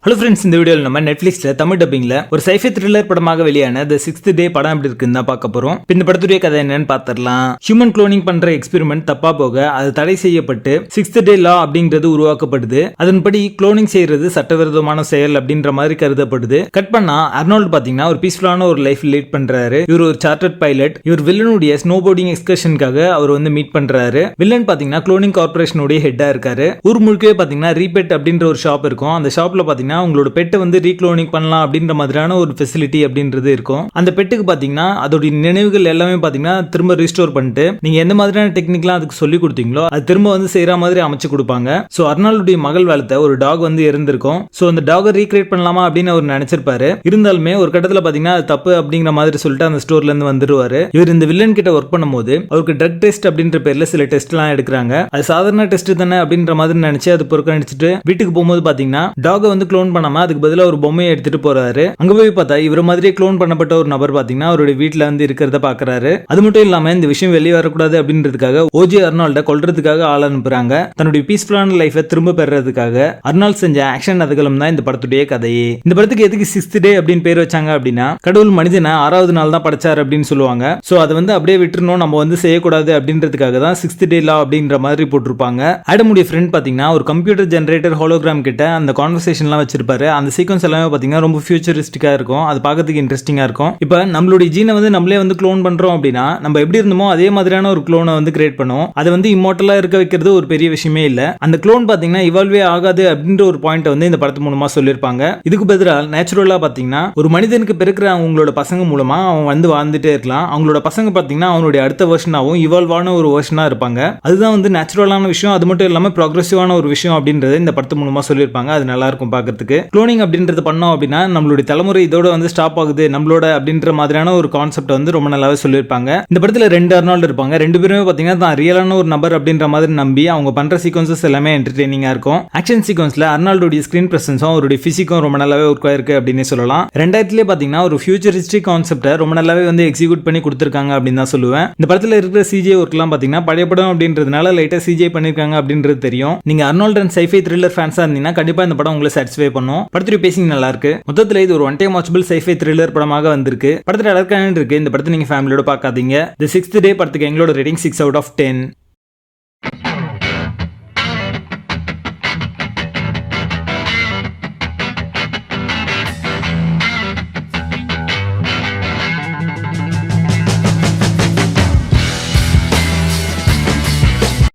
Hello friends, இந்த வீடியோவில் நம்ம நெட்ஃபிளிக்ஸ்ல தமிழ் டப்பிங்ல ஒரு சைஃபை த்ரில்லர் படமாக வெளியான தி 6th டே படம் எப்படி இருக்குன்னு தான் பார்க்க போறோம். இந்த படத்துடைய கதை என்னன்னு பார்த்துடலாம். ஹியூமன் குளோனிங் பண்ற எக்ஸ்பெரிமெண்ட் தப்பா போக அது தடை செய்யப்பட்டு 6th டே லா அப்படிங்கிறது உருவாக்கப்படுது. அதன்படி குளோனிங் செய்யறது சட்டவிரோதமான செயல் அப்படின்ற மாதிரி கருதப்படுது. கட் பண்ணா அர்னால்டு பாத்தீங்கன்னா ஒரு பீஸ்ஃபுல்லான ஒரு லைஃப் லீட் பண்றாரு. இவர் ஒரு சார்ட்டர்ட் பைலட். இவர் வில்லனுடைய ஸ்னோபோர்டிங் எக்ஸ்கர்ஷனுக்காக அவர் வந்து மீட் பண்றாரு. வில்லன் பாத்தீங்கன்னா குளோனிங் கார்பரேஷனுடைய ஹெட்டா இருக்காரு. ஊர் முழுக்கவே பாத்தீங்கன்னா ரீபெட் அப்படின்ற ஒரு ஷாப் இருக்கும். அந்த ஷாப்ல பாத்தீங்கன்னா உங்களோட பெட்டை வந்து ரீக்ளோனிங் பண்ணலாம் அப்படின்ற மாதிரியான ஒரு ஃபெசிலிட்டி அப்படின்றது இருக்கும். அந்த பெட்டுக்கு பாத்தீங்கன்னா அதோட நினைவுகள் எல்லாமே பாத்தீங்கன்னா திரும்ப ரீஸ்டோர் பண்ணிட்டு நீங்க எந்த மாதிரியான டெக்னிக்லாம் அதுக்கு சொல்லி கொடுத்தீங்களோ அது திரும்ப வந்து செய்யற மாதிரி அமைச்சு கொடுப்பாங்க. சோ அர்னால்டுடைய மகள் வளர்த்த ஒரு டாக் வந்து இருந்திருக்கும். சோ அந்த டாகை ரீக்ரியேட் பண்ணலாமா அப்படின்னு அவர் நினைச்சிருப்பாரு. இருந்தாலுமே ஒரு கட்டத்துல பாத்தீங்கன்னா அது தப்பு அப்படிங்கிற மாதிரி சொல்லிட்டு அந்த ஸ்டோர்ல இருந்து வந்துருவாரு. இவர் இந்த வில்லன் கிட்ட ஒர்க் பண்ணும்போது அவருக்கு ட்ரக் டெஸ்ட் அப்படின்ற பேர்ல சில டெஸ்ட் எல்லாம் எடுக்கிறாங்க. அது சாதாரண டெஸ்ட் தானே அப்படின்ற மாதிரி நினைச்சு அது புறக்கணிச்சுட்டு வீட்டுக்கு போகும்போது பாத்தீங்கன்னா டாகை வந்து க்ளோன் பண்ணாம அதுக்கு பதிலா ஒரு பொம்மையை எடுத்துட்டு போறாரு. அங்க போய் பார்த்தா இவர மாதிரியே க்ளோன் பண்ணப்பட்ட ஒரு நபர் பாத்தீங்கன்னா அவருடைய வீட்டுல வந்து இருக்கிறத பாக்குறாரு. அது மட்டும் இல்லாம இந்த விஷயம் வெளியே வரக்கூடாது அப்படின்றதுக்காக ஓஜி அர்னால்ட கொல்றதுக்காக ஆள் அனுப்புறாங்க. தன்னுடைய பீஸ்ஃபுல்லான லைஃபை திரும்ப பெறதுக்காக அர்னால்ட் செஞ்ச ஆக்ஷன் அதுகளும் தான் இந்த படத்துடைய கதையே. இந்த படத்துக்கு எதுக்கு 6th டே அப்படின்னு பேர் வச்சாங்க அப்படின்னா கடவுள் மனிதனை 6வது நாள் தான் படைச்சாரு அப்படின்னு சொல்லுவாங்க. சோ அதை வந்து அப்படியே விட்டுறணும், நம்ம வந்து செய்யக்கூடாது அப்படின்றதுக்காக தான் 6th டே லா அப்படின்ற மாதிரி போட்டிருப்பாங்க. ஆடமுடைய ஃப்ரெண்ட் பாத்தீங்கன்னா ஒரு கம்ப்யூட்டர் ஜெனரேட்டர் ஹோலோகிராம் கிட்ட அந்த கான்வர்சேஷன்லாம் வச்சிருப்பாரு. அந்த சீக்வன்ஸ் எல்லாமே பாத்தீங்கன்னா ரொம்ப ஃபியூச்சரிஸ்டிக்கா இருக்கும். அது பார்க்கிறதுக்கு இன்ட்ரெஸ்டிங்கா இருக்கும். இப்போ நம்மளுடைய ஜீனை வந்து நம்மளே வந்து க்ளோன் பண்றோம் அப்படின்னா நம்ம எப்படி இருந்தோமோ அதே மாதிரியான ஒரு க்ளோனை வந்து கிரியேட் பண்ணுவோம். அது வந்து இம்மோர்டலா இருக்க வைக்கிறது ஒரு பெரிய விஷயமே இல்ல. அந்த க்ளோன் பாத்தீங்கன்னா இவால்வே ஆகாது அப்படின்ற ஒரு பாயிண்ட் வந்து இந்த படத்து மூலமா சொல்லியிருப்பாங்க. இதுக்கு பதிலா நேச்சுரலா பாத்தீங்கன்னா ஒரு மனிதனுக்கு பிறக்கிற அவங்களோட பசங்க மூலமா அவன் வந்து வாழ்ந்துட்டே இருக்கலாம். அவங்களோட பசங்க பாத்தீங்கன்னா அவனுடைய அடுத்த வெர்ஷனாவும் இவால்வான ஒரு வெர்ஷனா இருப்பாங்க. அதுதான் வந்து நேச்சுரலான விஷயம். அது மட்டும் இல்லாம ப்ராக்ரெசிவான ஒரு விஷயம் அப்படின்றது இந்த படத்து மூலமா சொல்லியிருப்பாங்க. அது நல்லா இருக்கும் பார்க்கிறதுக்கு. க்ளோனிங் அப்படின்றது பண்ணோம் அப்படின்னா நம்மளுடைய தலைமுறை இதோட வந்து ஸ்டாப் ஆகுது நம்மளோட அப்படின்ற மாதிரியான ஒரு கான்செப்ட் வந்து ரொம்ப நல்லாவே சொல்லியிருப்பாங்க. இந்த படத்துல 2 அர்னால்டு இருப்பாங்க. 2 பேருமே பாத்தீங்கன்னா தான் ரியலான ஒரு நபர் அப்படின்ற மாதிரி நம்பி அவங்க பண்ற சீக்வன்சஸ் எல்லாமே என்டர்டெய்னிங்கா இருக்கும். ஆக்ஷன் சீக்வன்ஸ்ல அர்னால்டுடைய ஸ்கிரீன் பிரசன்ஸும் அவருடைய பிசிக்கும் ரொம்ப நல்லாவே ஒர்க் ஆயிருக்கு அப்படின்னு சொல்லலாம். 2000 பாத்தீங்கன்னா ஒரு ஃபியூச்சரிஸ்டிக் கான்செப்டை ரொம்ப நல்லாவே வந்து எக்ஸிக்யூட் பண்ணி கொடுத்திருக்காங்க அப்படின்னு தான் சொல்லுவேன். இந்த படத்துல இருக்கிற சிஜிஐ ஒர்க்லாம் பாத்தீங்கன்னா பழைய படம் அப்படின்றதுனால லைட்டா சிஜிஐ பண்ணிருக்காங்க அப்படின்றது தெரியும். நீங்க அர்னால்ட் அண்ட் சைஃபை த்ரில்லர் ஃபேன்ஸா இருந்தீங்கன்னா கண்டிப்பா இந்த படம் உங்களை சாட்டிஸ்ஃபை பண்ணும். படத்துடைய பேசிங் நல்லா இருக்கு. மொத்தத்துல இது ஒரு one time watchable sci-fi thriller படமாக வந்திருக்கு. படத்துல அழகான இருக்கு. இந்த படத்தை நீங்க ஃபேமிலியோட பார்க்காதீங்க. தி 6th டே படத்துக்கு எங்களோட ரேட்டிங் 6 out of 10.